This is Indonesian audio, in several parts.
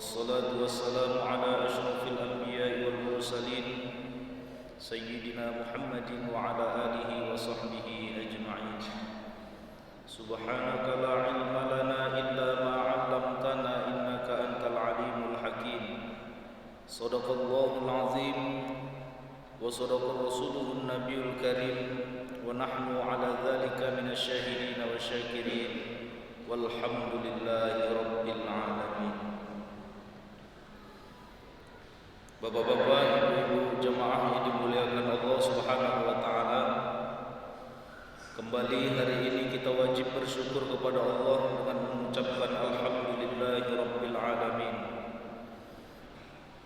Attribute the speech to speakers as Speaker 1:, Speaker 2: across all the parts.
Speaker 1: والصلاة والسلام على أشرف الأنبياء والمرسلين سيدنا محمد وعلى آله وصحبه أجمعين. سبحانك لا علم لنا إلا ما علمتنا إنك أنت العليم الحكيم. صدق الله العظيم وصدق رسوله النبي الكريم ونحن على ذلك من الشاهدين والشاكرين والحمد لله رب العالمين. Bapak-bapak, ibu-ibu jemaah yang dimuliakan Allah Subhanahu wa taala, kembali hari ini kita wajib bersyukur kepada Allah dengan mengucapkan alhamdulillahi rabbil alamin.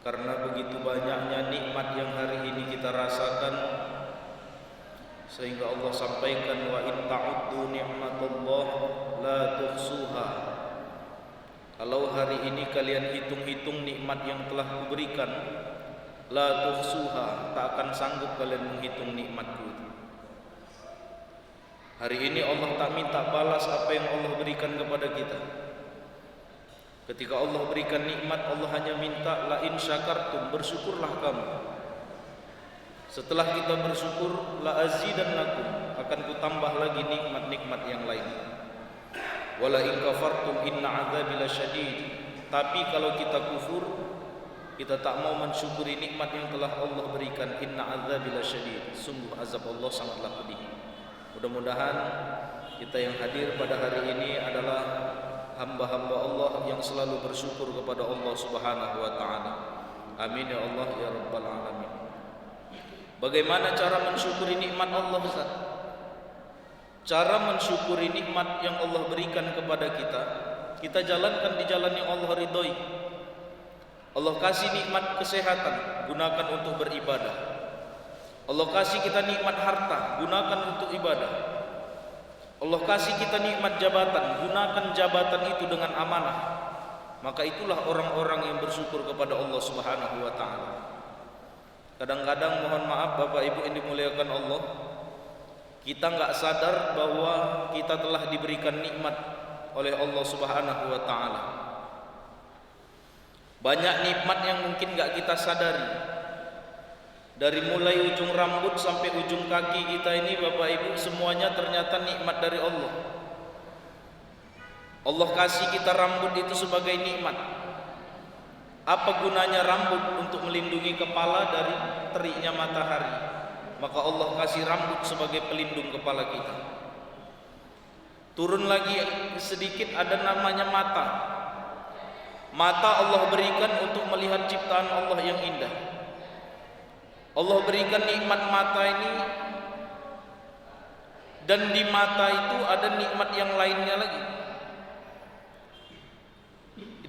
Speaker 1: Karena begitu banyaknya nikmat yang hari ini kita rasakan, sehingga Allah sampaikan wa in ta'uddu ni'matallah la tuhsuha. Kalau hari ini kalian hitung-hitung nikmat yang telah kuberikan, la tuhsuha, tak akan sanggup kalian menghitung nikmatku. Hari ini Allah tak minta balas apa yang Allah berikan kepada kita. Ketika Allah berikan nikmat, Allah hanya minta la in syakartum, bersyukurlah kamu. Setelah kita bersyukur, la azidannakum, akan kutambah lagi nikmat-nikmat yang lain. Wala in kafartum inna adzabi lasyadid. Tapi kalau kita kufur, kita tak mau mensyukuri nikmat yang telah Allah berikan, inna adzabi lasyadid, sungguh azab Allah sangatlah pedih. Mudah-mudahan kita yang hadir pada hari ini adalah hamba-hamba Allah yang selalu bersyukur kepada Allah Subhanahu wa taala. Amin ya Allah ya rabbal alamin. Bagaimana cara mensyukuri nikmat Allah, Ustaz? Cara mensyukuri nikmat yang Allah berikan kepada kita jalankan di jalan yang Allah ridhoi. Allah kasih nikmat kesehatan, gunakan untuk beribadah. Allah kasih kita nikmat harta, gunakan untuk ibadah. Allah kasih kita nikmat jabatan, gunakan jabatan itu dengan amanah. Maka itulah orang-orang yang bersyukur kepada Allah Subhanahu wa taala. Kadang-kadang mohon maaf Bapak Ibu yang dimuliakan Allah, kita enggak sadar bahwa kita telah diberikan nikmat oleh Allah Subhanahu wa taala. Banyak nikmat yang mungkin enggak kita sadari. Dari mulai ujung rambut sampai ujung kaki kita ini Bapak Ibu, semuanya ternyata nikmat dari Allah. Allah kasih kita rambut itu sebagai nikmat. Apa gunanya rambut? Untuk melindungi kepala dari teriknya matahari. Maka Allah kasih rambut sebagai pelindung kepala kita. Turun lagi sedikit, ada namanya mata. Mata Allah berikan untuk melihat ciptaan Allah yang indah. Allah berikan nikmat mata ini, dan di mata itu ada nikmat yang lainnya lagi.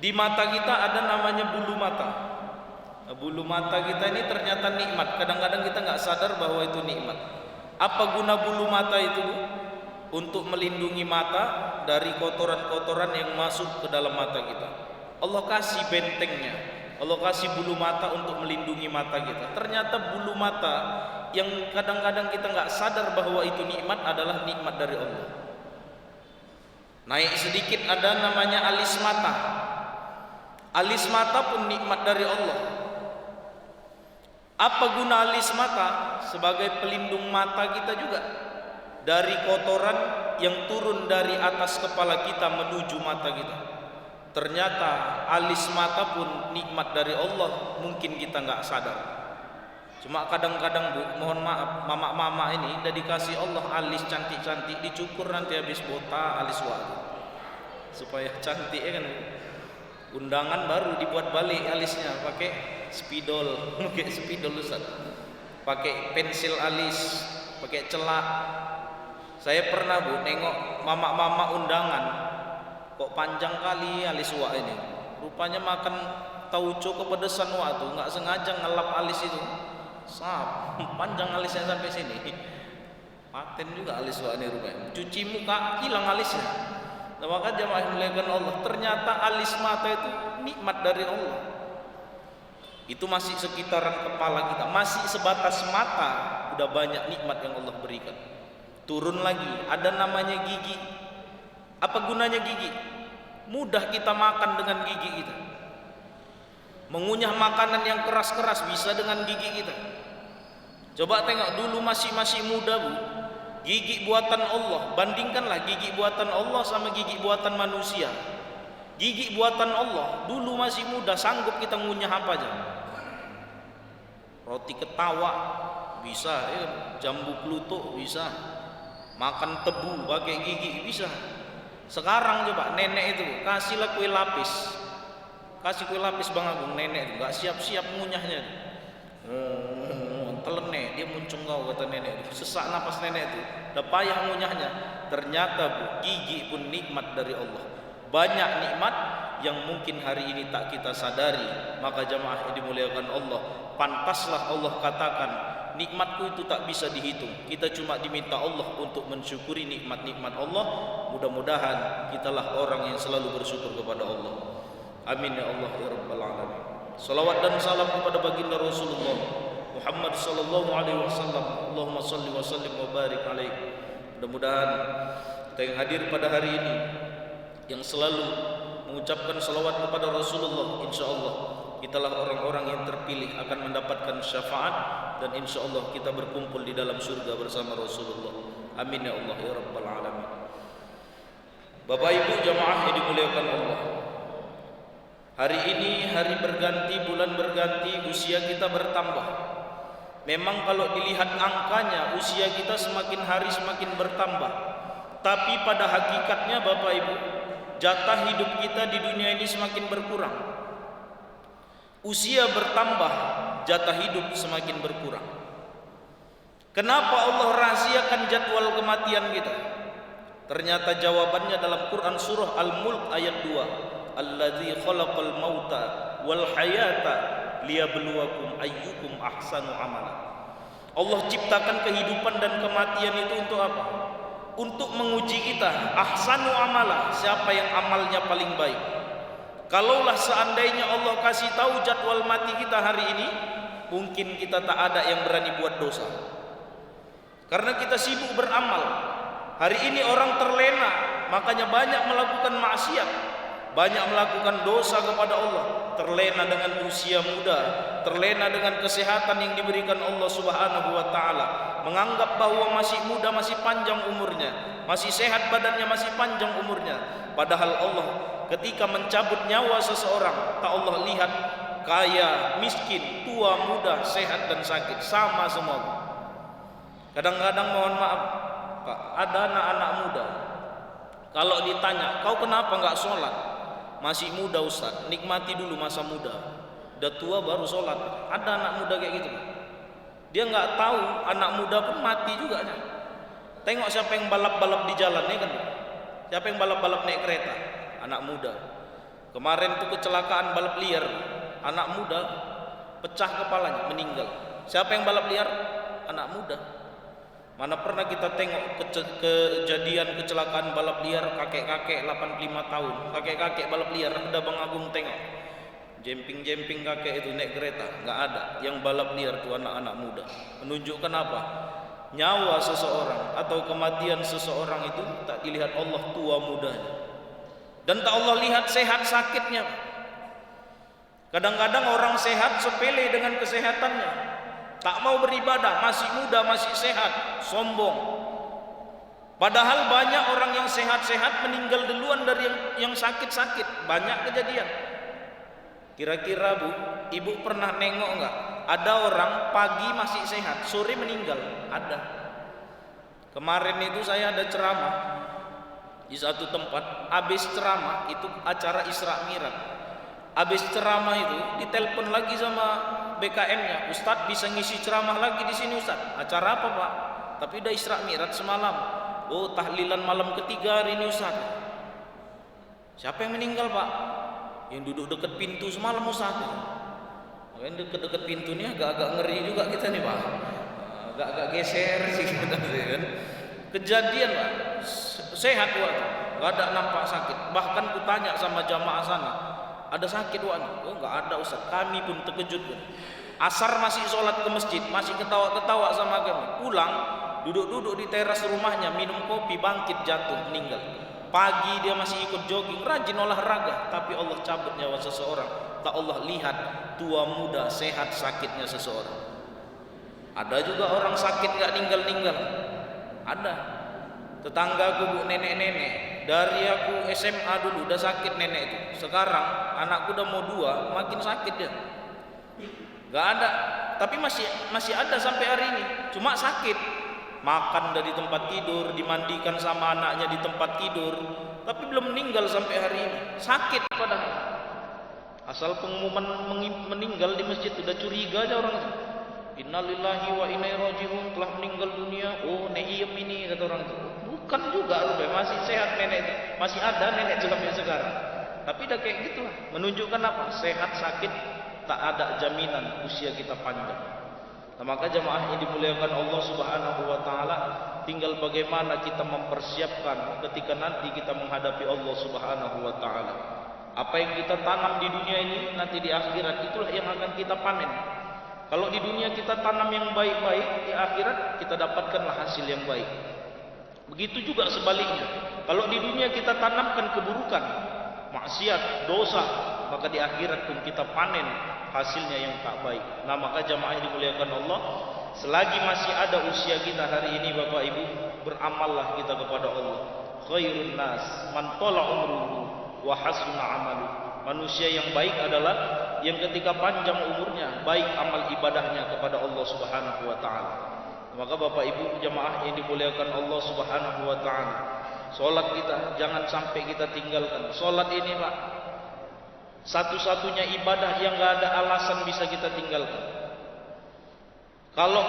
Speaker 1: Di mata kita ada namanya bulu mata. Bulu mata kita ini ternyata nikmat. Kadang-kadang kita nggak sadar bahwa itu nikmat. Apa guna bulu mata itu? Untuk melindungi mata dari kotoran-kotoran yang masuk ke dalam mata kita. Allah kasih bentengnya, Allah kasih bulu mata untuk melindungi mata kita. Ternyata bulu mata yang kadang-kadang kita nggak sadar bahwa itu nikmat adalah nikmat dari Allah. Naik sedikit ada namanya alis mata. Alis mata pun nikmat dari Allah. Apa guna alis mata? Sebagai pelindung mata kita juga dari kotoran yang turun dari atas kepala kita menuju mata kita. Ternyata alis mata pun nikmat dari Allah, mungkin kita nggak sadar. Cuma kadang-kadang Bu, mohon maaf, mama-mama ini udah dikasih Allah alis cantik-cantik, dicukur nanti habis botak alis wajah supaya cantik ya kan. Undangan baru dibuat balik alisnya pakai spidol, pakai spidol Ustaz. Pakai pensil alis, pakai celak. Saya pernah Bu nengok mama-mama undangan, kok panjang kali alis wak ini. Rupanya makan tauco kepedesan wak tuh, nggak sengaja ngelap alis itu. Sap, panjang alisnya sampai sini. Paten juga alis wak ini rupanya. Cuci muka hilang alisnya. Nah, maka jamaah dimuliakan Allah, ternyata alis mata itu nikmat dari Allah. Itu masih sekitaran kepala kita, masih sebatas mata, udah banyak nikmat yang Allah berikan. Turun lagi, ada namanya gigi. Apa gunanya gigi? Mudah kita makan dengan gigi kita. Mengunyah makanan yang keras-keras bisa dengan gigi kita. Coba tengok dulu masih muda Bu, gigi buatan Allah, bandingkanlah gigi buatan Allah sama gigi buatan manusia. Gigi buatan Allah dulu masih muda, sanggup kita ngunyah apa aja. Roti ketawa bisa, jambu klutuk bisa, makan tebu pakai gigi bisa. Sekarang coba nenek itu kasihlah kue lapis, kasih kue lapis Bang Agung, nenek itu nggak siap-siap ngunyahnya. Telenek dia muncung kau, kata nenek itu. Sesak napas nenek itu, udah payah ngunyahnya. Ternyata Bu, gigi pun nikmat dari Allah. Banyak nikmat yang mungkin hari ini tak kita sadari. Maka jamaah yang dimuliakan Allah, pantaslah Allah katakan, nikmatku itu tak bisa dihitung. Kita cuma diminta Allah untuk mensyukuri nikmat-nikmat Allah. Mudah-mudahan kitalah orang yang selalu bersyukur kepada Allah. Amin ya Allah ya Rabbal Alamin. Salawat dan salam kepada baginda Rasulullah Muhammad sallallahu alaihi wasallam. Allahumma salli wa sallim wa barik alaihi. Mudah-mudahan kita yang hadir pada hari ini, yang selalu mengucapkan salawat kepada Rasulullah, insyaallah kitalah orang-orang yang terpilih akan mendapatkan syafaat, dan insyaallah kita berkumpul di dalam surga bersama Rasulullah. Amin ya Allah ya Rabbal Alamin. Bapak Ibu jamaah yang dimuliakan Allah, hari ini hari berganti, bulan berganti, usia kita bertambah. Memang kalau dilihat angkanya usia kita semakin hari semakin bertambah, tapi pada hakikatnya Bapak Ibu, jatah hidup kita di dunia ini semakin berkurang. Usia bertambah, jatah hidup semakin berkurang. Kenapa Allah rahasiakan jadwal kematian kita? Ternyata jawabannya dalam Quran surah Al-Mulk ayat 2. Alladzi khalaqal mauta wal hayata liyabluwakum ayyukum ahsanu amala. Allah ciptakan kehidupan dan kematian itu untuk apa? Untuk menguji kita, ahsanu amala, siapa yang amalnya paling baik. Kalaulah seandainya Allah kasih tahu jadwal mati kita hari ini, mungkin kita tak ada yang berani buat dosa. Karena kita sibuk beramal. Hari ini orang terlena, makanya banyak melakukan maksiat, banyak melakukan dosa kepada Allah. Terlena dengan usia muda, terlena dengan kesehatan yang diberikan Allah Subhanahu wa taala, menganggap bahwa masih muda, masih panjang umurnya, masih sehat badannya, masih panjang umurnya. Padahal Allah ketika mencabut nyawa seseorang, tak Allah lihat kaya, miskin, tua, muda, sehat dan sakit, sama semua. Kadang-kadang mohon maaf Pak, ada anak-anak muda, kalau ditanya, kau kenapa enggak sholat? Masih muda Ustaz, nikmati dulu masa muda. Udah tua baru sholat. Ada anak muda kayak gitu. Dia nggak tahu anak muda pun mati juga. Tengok siapa yang balap-balap di jalan nih kan? Siapa yang balap-balap naik kereta? Anak muda. Kemarin tuh kecelakaan balap liar, anak muda pecah kepalanya, meninggal. Siapa yang balap liar? Anak muda. Mana pernah kita tengok kejadian kecelakaan balap liar kakek-kakek 85 tahun, kakek-kakek balap liar. Ada Bang Agung tengok jemping-jemping kakek itu naik kereta, nggak ada. Yang balap liar itu anak-anak muda. Menunjukkan apa? Nyawa seseorang atau kematian seseorang itu tak dilihat Allah tua mudanya, dan tak Allah lihat sehat sakitnya. Kadang-kadang orang sehat sepele dengan kesehatannya, tak mau beribadah, masih muda, masih sehat, sombong. Padahal banyak orang yang sehat-sehat meninggal duluan dari yang sakit-sakit. Banyak kejadian. Kira-kira Bu, Ibu pernah nengok enggak? Ada orang pagi masih sehat, sore meninggal. Ada. Kemarin itu saya ada ceramah di satu tempat. Habis ceramah itu acara Isra Mi'raj. Habis ceramah itu ditelepon lagi sama BKM-nya, Ustadz bisa ngisi ceramah lagi di sini Ustadz. Acara apa Pak? Tapi udah Isra Mi'raj semalam. Oh, tahlilan malam ketiga hari ini Ustadz. Siapa yang meninggal Pak? Yang duduk dekat pintu semalam Ustadz. Makanya dekat-dekat pintu ini agak-agak ngeri juga kita nih Pak. Agak-agak geser sih kita kan. Kejadian Pak, sehat Pak, nggak ada nampak sakit. Bahkan kutanya sama jamaah sana, ada sakit Pak? Oh nggak ada Ustaz. Kami pun terkejut. Asar masih sholat ke masjid, masih ketawa-ketawa sama kami. Pulang, duduk-duduk di teras rumahnya, minum kopi, bangkit jatuh, meninggal. Pagi dia masih ikut jogging, rajin olahraga, tapi Allah cabut nyawa seseorang. Tak Allah lihat tua muda sehat sakitnya seseorang. Ada juga orang sakit gak ninggal-ninggal. Ada. Tetanggaku bu, nenek-nenek, dari aku SMA dulu udah sakit nenek itu. Sekarang anakku udah mau 2, makin sakit dia. Gak ada, tapi masih ada sampai hari ini. Cuma sakit. Makan dari tempat tidur, dimandikan sama anaknya di tempat tidur, tapi belum meninggal sampai hari ini. Sakit padahal. Asal pengumuman meninggal di masjid udah curiga aja orang itu. Innalillahi wa inna ilaihi raji'un, telah meninggal dunia. Oh, neiem ini kata orang itu. Bukan juga, masih sehat nenek itu. Masih ada nenek sampai sekarang. Tapi udah kayak gitulah. Menunjukkan apa? Sehat sakit tak ada jaminan usia kita panjang. Nah, maka jamaah yang dimuliakan Allah Subhanahu wa taala, tinggal bagaimana kita mempersiapkan ketika nanti kita menghadapi Allah Subhanahu wa taala. Apa yang kita tanam di dunia ini nanti di akhirat itulah yang akan kita panen. Kalau di dunia kita tanam yang baik-baik, di akhirat kita dapatkanlah hasil yang baik. Begitu juga sebaliknya. Kalau di dunia kita tanamkan keburukan, maksiat, dosa, maka di akhirat pun kita panen hasilnya yang tak baik. Nah, maka jamaah yang dimuliakan Allah, selagi masih ada usia kita hari ini Bapak Ibu, beramallah kita kepada Allah. Khairun nas man tala umruhu wa hasuna amalu. Manusia yang baik adalah yang ketika panjang umurnya, baik amal ibadahnya kepada Allah Subhanahu wa taala. Maka Bapak Ibu jamaah yang dimuliakan Allah Subhanahu wa taala, salat kita jangan sampai kita tinggalkan. Salat ini Pak, satu-satunya ibadah yang gak ada alasan bisa kita tinggalkan. Kalau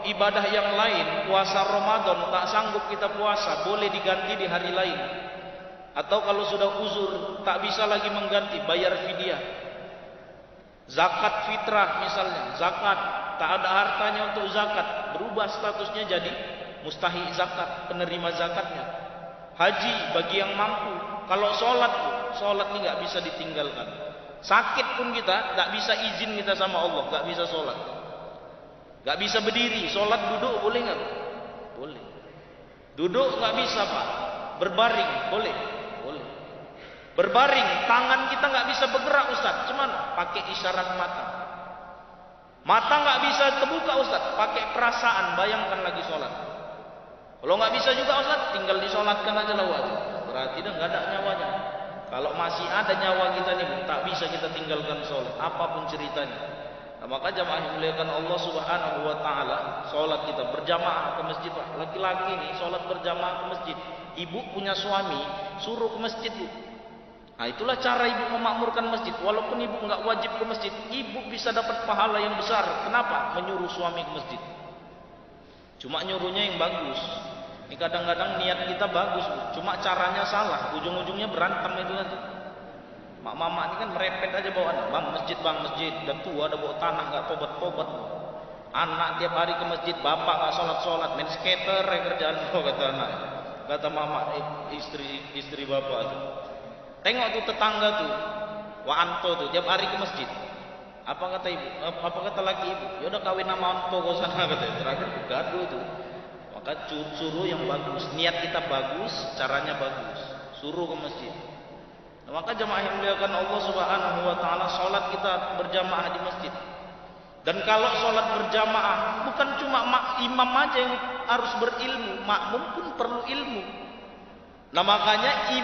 Speaker 1: ibadah yang lain, puasa Ramadan tak sanggup kita puasa, boleh diganti di hari lain. Atau kalau sudah uzur tak bisa lagi mengganti, bayar fidyah. Zakat fitrah misalnya, zakat tak ada hartanya untuk zakat, berubah statusnya jadi mustahik zakat, penerima zakatnya. Haji bagi yang mampu. Kalau sholat ini nggak bisa ditinggalkan. Sakit pun kita nggak bisa izin kita sama Allah, nggak bisa sholat, nggak bisa berdiri, sholat duduk boleh nggak? Boleh. Duduk nggak bisa Pak, berbaring boleh, boleh. Berbaring, tangan kita nggak bisa bergerak Ustaz, cuman pakai isyarat mata. Mata nggak bisa terbuka Ustaz, pakai perasaan, bayangkan lagi sholat. Kalau nggak bisa juga Ustaz, tinggal disolatkan aja lah wajib. Berarti dah nggak ada nyawanya. Kalau masih ada nyawa kita nih, tak bisa kita tinggalkan sholat, apapun ceritanya. Nah, maka jamaah yang dimuliakan Allah Subhanahu wa taala, sholat kita berjamaah ke masjid. Laki-laki nih sholat berjamaah ke masjid. Ibu punya suami, suruh ke masjid Bu. Nah, itulah cara ibu memakmurkan masjid. Walaupun ibu nggak wajib ke masjid, ibu bisa dapat pahala yang besar. Kenapa? Menyuruh suami ke masjid. Cuma nyuruhnya yang bagus. Ini kadang-kadang niat kita bagus, cuma caranya salah, ujung-ujungnya berantem itu nanti. Mak mama ini kan merepet aja bawa anak, bang masjid, udah tua, udah bawa tanah, nggak tobat. Anak tiap hari ke masjid, bapak nggak sholat, main skater ya kerjaan kata anak. Kata mama, istri bapak itu. Tengok tuh tetangga tuh, Wa Anto tuh, tiap hari ke masjid. Apa kata ibu? Apa kata laki ibu? Ya udah kawin sama Anto kau sana katanya. Terakhir gaduh tuh. Maka suruh yang bagus, niat kita bagus, caranya bagus, suruh ke masjid. Nah, maka jamaah yang dimuliakan Allah Subhanahu wa taala, salat kita berjamaah di masjid. Dan kalau salat berjamaah bukan cuma imam aja yang harus berilmu, makmum pun perlu ilmu. Nah, makanya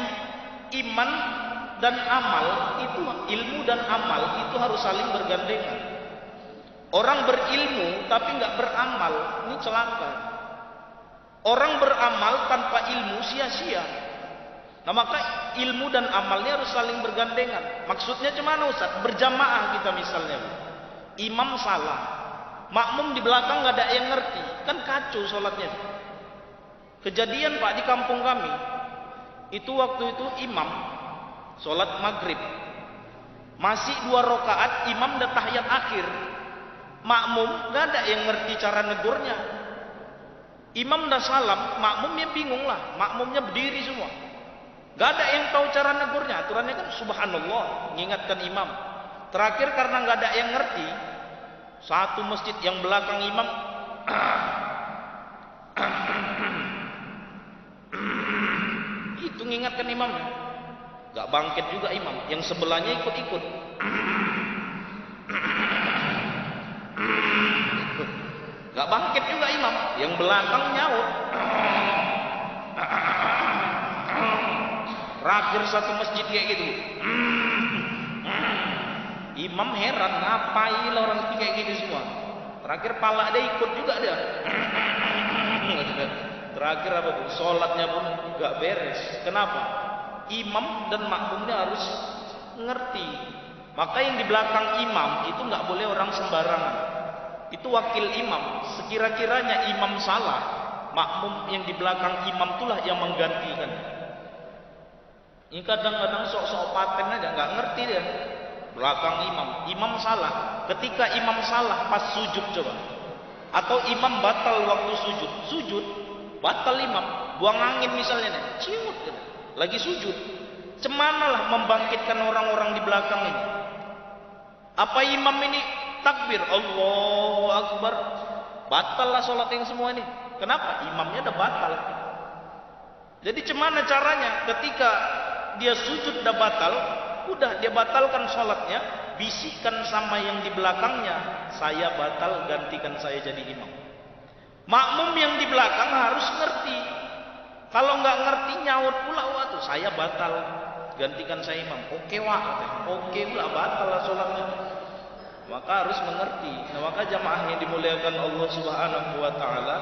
Speaker 1: iman dan amal itu, ilmu dan amal itu harus saling bergandengan. Orang berilmu tapi nggak beramal, ini celaka. Orang beramal tanpa ilmu sia-sia. Nah, maka ilmu dan amalnya harus saling bergandengan. Maksudnya gimana Ustaz? Berjamaah kita misalnya, imam salah, makmum di belakang nggak ada yang ngerti, kan kacau sholatnya. Kejadian Pak di kampung kami, itu waktu itu imam sholat maghrib, masih 2 rakaat, imam udah tahiyat akhir, makmum nggak ada yang ngerti cara negurnya. Imam dah salam, makmumnya bingung lah, makmumnya berdiri semua. Gak ada yang tahu cara negurnya, aturannya kan subhanallah, mengingatkan imam. Terakhir karena gak ada yang ngerti, satu masjid yang belakang imam, Itu mengingatkan imamnya. Gak bangkit juga imam, yang sebelahnya ikut-ikut. Gak bangkit juga imam, yang belakang nyaut. Terakhir satu masjid kayak gitu. Imam heran, ngapain orang kayak gitu semua. Terakhir pala dia ikut juga dia. Terakhir apa pun, sholatnya pun gak beres. Kenapa? Imam dan makmumnya harus ngerti. Maka yang di belakang imam itu gak boleh orang sembarangan. Itu wakil imam. Sekira-kiranya imam salah, makmum yang di belakang imam itulah yang menggantikan. Ini kadang-kadang sok-sok paten aja, gak ngerti dia. Belakang imam salah. Ketika imam salah pas sujud coba, atau imam batal waktu sujud batal imam, buang angin misalnya nih, ciut gitu. Lagi sujud, cemanalah membangkitkan orang-orang di belakang ini. Apa imam ini takbir Allahu Akbar, batal lah sholat yang semua ini. Kenapa? Imamnya udah batal. Jadi cemana caranya ketika dia sujud udah batal, udah dia batalkan sholatnya, bisikan sama yang di belakangnya, saya batal, gantikan saya jadi imam. Makmum yang di belakang harus ngerti. Kalau nggak ngerti nyaut pula, waduh saya batal, gantikan saya imam. Oke wah, oke pula batal lah sholatnya. Maka harus mengerti. Nah, maka jamaah yang dimuliakan Allah Subhanahu wa taala,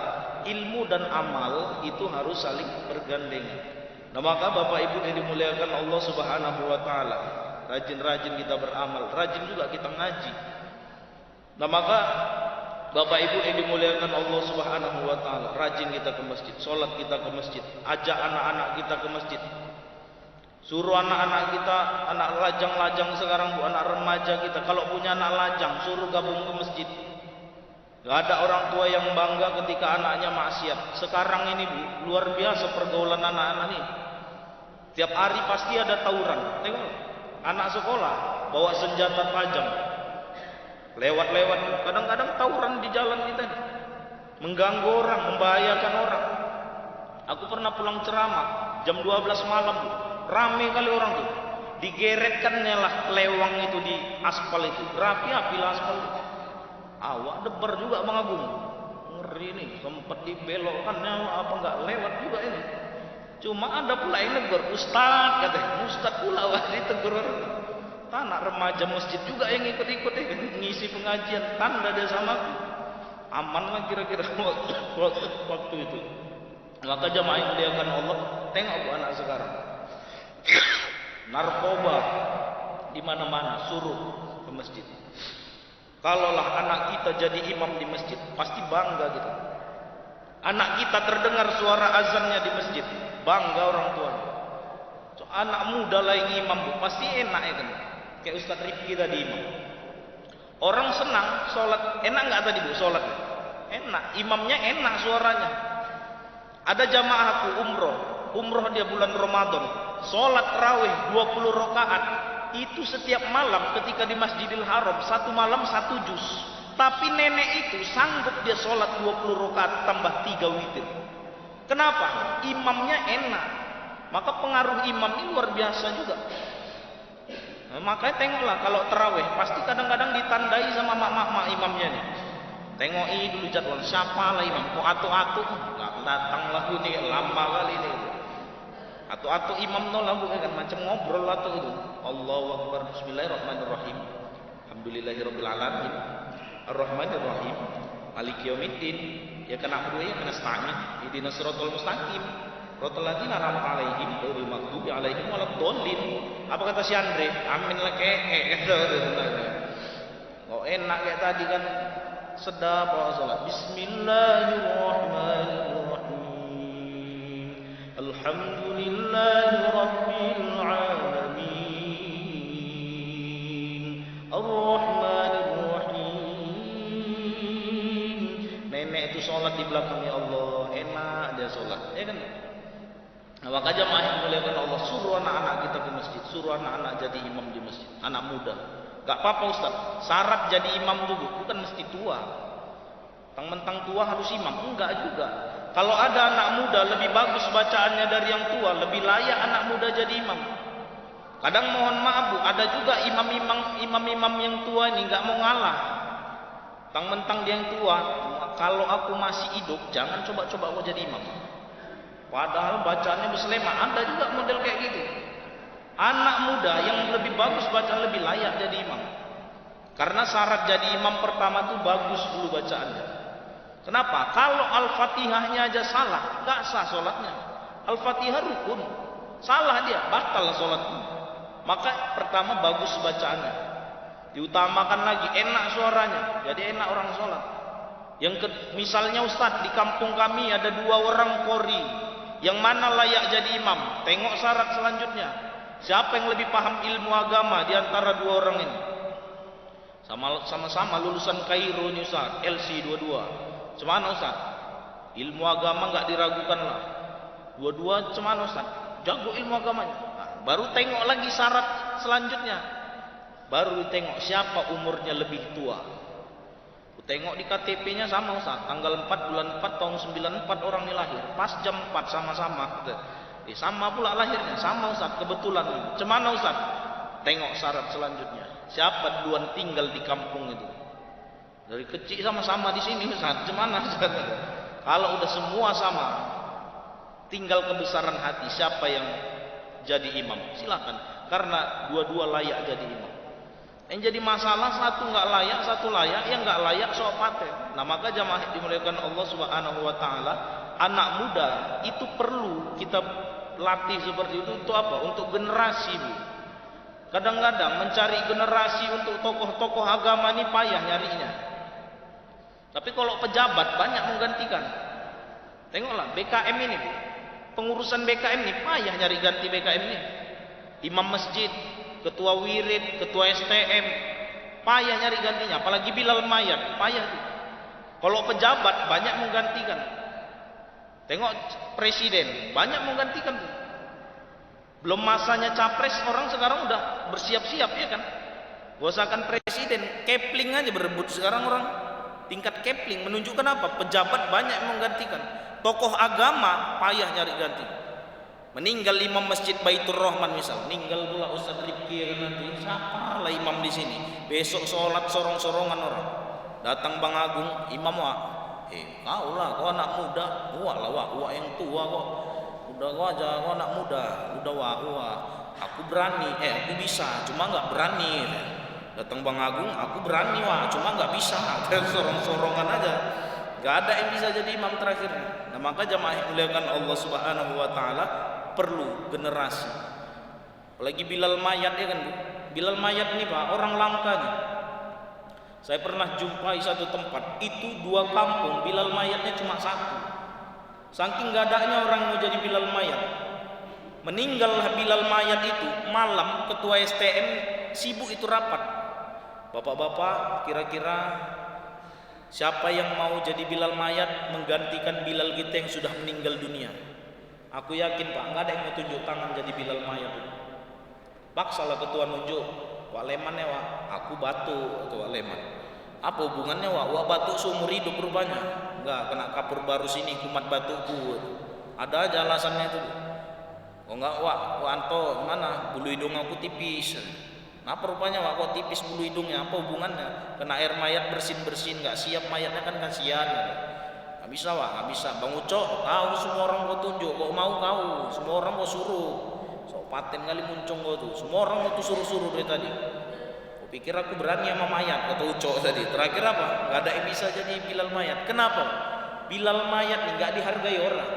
Speaker 1: ilmu dan amal itu harus saling bergandengan. Nah, maka Bapak Ibu yang dimuliakan Allah Subhanahu wa taala, rajin-rajin kita beramal, rajin juga kita ngaji. Nah, maka Bapak Ibu yang dimuliakan Allah Subhanahu wa taala, rajin kita ke masjid, sholat kita ke masjid, ajak anak-anak kita ke masjid. Suruh anak-anak kita, anak lajang-lajang sekarang bu, anak remaja kita, kalau punya anak lajang, suruh gabung ke masjid. Gak ada orang tua yang bangga ketika anaknya maksiat. Sekarang ini bu, luar biasa pergaulan anak-anak ini. Tiap hari pasti ada tawuran. Tengok, anak sekolah bawa senjata tajam, lewat-lewat, kadang-kadang tawuran di jalan kita nih. Mengganggu orang, membahayakan orang. Aku pernah pulang ceramah jam 12 malam bu. Rame kali orang tuh, digeretkannya lah lewang itu di aspal itu, rapi-api lah aspal itu. Awak debar juga Bang Agung, ngeri nih, sempat dibelokkannya apa enggak lewat juga ini. Cuma ada pula yang negur, Ustaz katanya, Ustaz pula wah ditegur. Anak remaja masjid juga yang ikut-ikut ngisi pengajian, tanda dia sama aku. Aman lah kira-kira waktu itu. Maka jamaah yang dimuliakan Allah, tengok bu anak sekarang. Narkoba di mana-mana, suruh ke masjid. Kalaulah anak kita jadi imam di masjid, pasti bangga gitu. Anak kita terdengar suara azannya di masjid, bangga orang tuanya. So, anak muda lah yang imam bu, pasti enak ya kan. Kayak Ustaz Rifki tadi imam. Orang senang sholat, enak nggak tadi bu sholat? Enak, imamnya enak suaranya. Ada jamaah aku umroh dia bulan Ramadan, sholat tarawih 20 rakaat. Itu setiap malam ketika di Masjidil Haram, satu malam 1 juz. Tapi nenek itu sanggup dia sholat 20 rakaat tambah 3 witir. Kenapa? Imamnya enak. Maka pengaruh imam ini luar biasa juga. Nah, makanya tengoklah kalau tarawih pasti kadang-kadang ditandai sama mak-mak imamnya nih. Tengok ini dulu jadwal, siapa lah imam, kok atu-atu nggak datang lagu ini, lama kali ini. Atu-atu imam no lagu kan macam ngobrol atu itu. Allahu Akbar, Bismillahirrahmanirrahim, Alhamdulillahirabbil alamin, Arrahmanirrahim, Maliki yaumiddin, ya kena berdua ya kena nasta'in, ihdinas siratal mustaqim, siratal ladzina an'amta 'alaihim ghairil maghdubi 'alaihim waladdallin. Apa kata si Andre? Amin lah kata. Oh enak kayak tadi kan. Sedap awak salat. Bismillahirrahmanirrahim. Alhamdulillahirabbil alamin. Arrahmanirrahim. Nenek itu salat di belakangnya Allah, enak dia salat, ya kan? Nah, maka jamaah yang dimuliakan Allah, suruh anak-anak kita ke masjid, suruh anak-anak jadi imam di masjid, anak muda. Gak apa-apa Ustaz, syarat jadi imam dulu, bukan mesti tua. Mentang tua harus imam, enggak juga. Kalau ada anak muda lebih bagus bacaannya dari yang tua, lebih layak anak muda jadi imam. Kadang mohon maaf Bu, ada juga imam-imam yang tua ini enggak mau ngalah. Mentang dia yang tua, kalau aku masih hidup jangan coba-coba aku jadi imam. Padahal bacaannya berselema, ada juga model kayak gitu. Anak muda yang lebih bagus baca lebih layak jadi imam. Karena syarat jadi imam pertama tuh bagus dulu bacaannya. Kenapa? Kalau Al-Fatihahnya aja salah, enggak sah sholatnya. Al-Fatihah rukun, salah dia, batal sholatnya. Maka pertama bagus bacaannya, diutamakan lagi enak suaranya, jadi enak orang sholat. Misalnya Ustadz, di kampung kami ada 2 orang qori, yang mana layak jadi imam? Tengok syarat selanjutnya. Siapa yang lebih paham ilmu agama di antara 2 orang ini? Sama-sama lulusan Kairo nih Ustadz, LC 22. Cemana Ustaz? Ilmu agama enggak diragukan lah. Dua-dua cemana Ustaz? Jago ilmu agamanya. Nah, baru tengok lagi syarat selanjutnya. Baru tengok siapa umurnya lebih tua. Tengok di KTP-nya sama Ustaz. Tanggal 4 bulan 4 tahun 94 orang ini lahir. Pas jam 4 sama-sama. Sama pula lahirnya. Sama Ustaz, kebetulan. Cemana Ustaz? Tengok syarat selanjutnya. Siapa duluan tinggal di kampung itu? Dari kecil sama-sama di sini Ustaz. Gimana Ustaz? Kalau udah semua sama, tinggal kebesaran hati siapa yang jadi imam. Silakan. Karena dua-dua layak jadi imam. Yang jadi masalah satu nggak layak, satu layak, yang nggak layak sok paten. Nah, maka jamaah dimuliakan Allah Subhanahu wa taala, anak muda itu perlu kita latih seperti itu untuk apa? Untuk generasi, Bu. Kadang-kadang mencari generasi untuk tokoh-tokoh agama ini payah nyarinya. Tapi kalau pejabat banyak menggantikan. Tengoklah BKM ini, pengurusan BKM ini payah nyari ganti BKM ini. Imam masjid, ketua wirid, ketua STM, payah nyari gantinya. Apalagi Bilal Mayat, payah tuh. Kalau pejabat banyak menggantikan. Tengok presiden, banyak menggantikan tuh. Belum masanya capres, orang sekarang udah bersiap-siap ya kan. Bosakan presiden, Kepling aja berebut sekarang orang. Tingkat Kepling menunjukkan apa? Pejabat banyak menggantikan. Tokoh agama payah nyari ganti. Meninggal imam masjid Baitur Rahman misal, meninggal pula Ustaz Rifki ya kan, nanti siapa lah imam di sini. Besok sholat sorong-sorongan orang. Datang Bang Agung, imam wa. Kau lah, kau anak muda. Wah lah wah yang tua kok. Udah kau aja, kau anak muda. Udah wah. Aku berani, aku bisa, cuma nggak berani. Datang Bang Agung, aku berani wah, cuma nggak bisa. Sorong-sorongan aja. Gak ada yang bisa jadi imam terakhir. Nah, maka jamaah yang muliakan Allah Subhanahu wa taala perlu generasi. Apalagi Bilal Mayat ya kan, Bu. Bilal Mayat ini Pak, orang langka nih. Saya pernah jumpai satu tempat, itu 2 kampung, Bilal Mayatnya cuma 1. Saking gak adanya orang mau jadi Bilal Mayat. Meninggal Bilal Mayat itu, malam ketua STM sibuk itu rapat. Bapak-bapak, kira-kira siapa yang mau jadi Bilal Mayat menggantikan Bilal kita yang sudah meninggal dunia? Aku yakin Pak, nggak ada yang mau tunjuk tangan jadi Bilal Mayat. Paksalah ketua nunjuk, Wak Leman ya Wak, aku batu ketua Leman. Apa hubungannya Wak batu seumur hidup rupanya? Enggak, kena kapur baru sini kumat batuku. Ada aja alasannya itu. Oh enggak Wak Anto, gimana? Bulu hidung aku tipis. Apa rupanya Wak kok tipis bulu hidungnya? Apa hubungannya? Kena air mayat bersin-bersin, nggak siap mayatnya kan kasihan. Nggak bisa Wak, nggak bisa. Bang Ucok, kau semua orang kau tunjuk, kau mau kau, semua orang kau suruh. So paten kali muncung kau tuh, semua orang kau tuh suruh-suruh dari tadi. Kau pikir aku berani sama mayat, kata Ucok tadi. Terakhir apa? Nggak ada yang bisa jadi Bilal Mayat. Kenapa? Bilal Mayat nih nggak dihargai orang.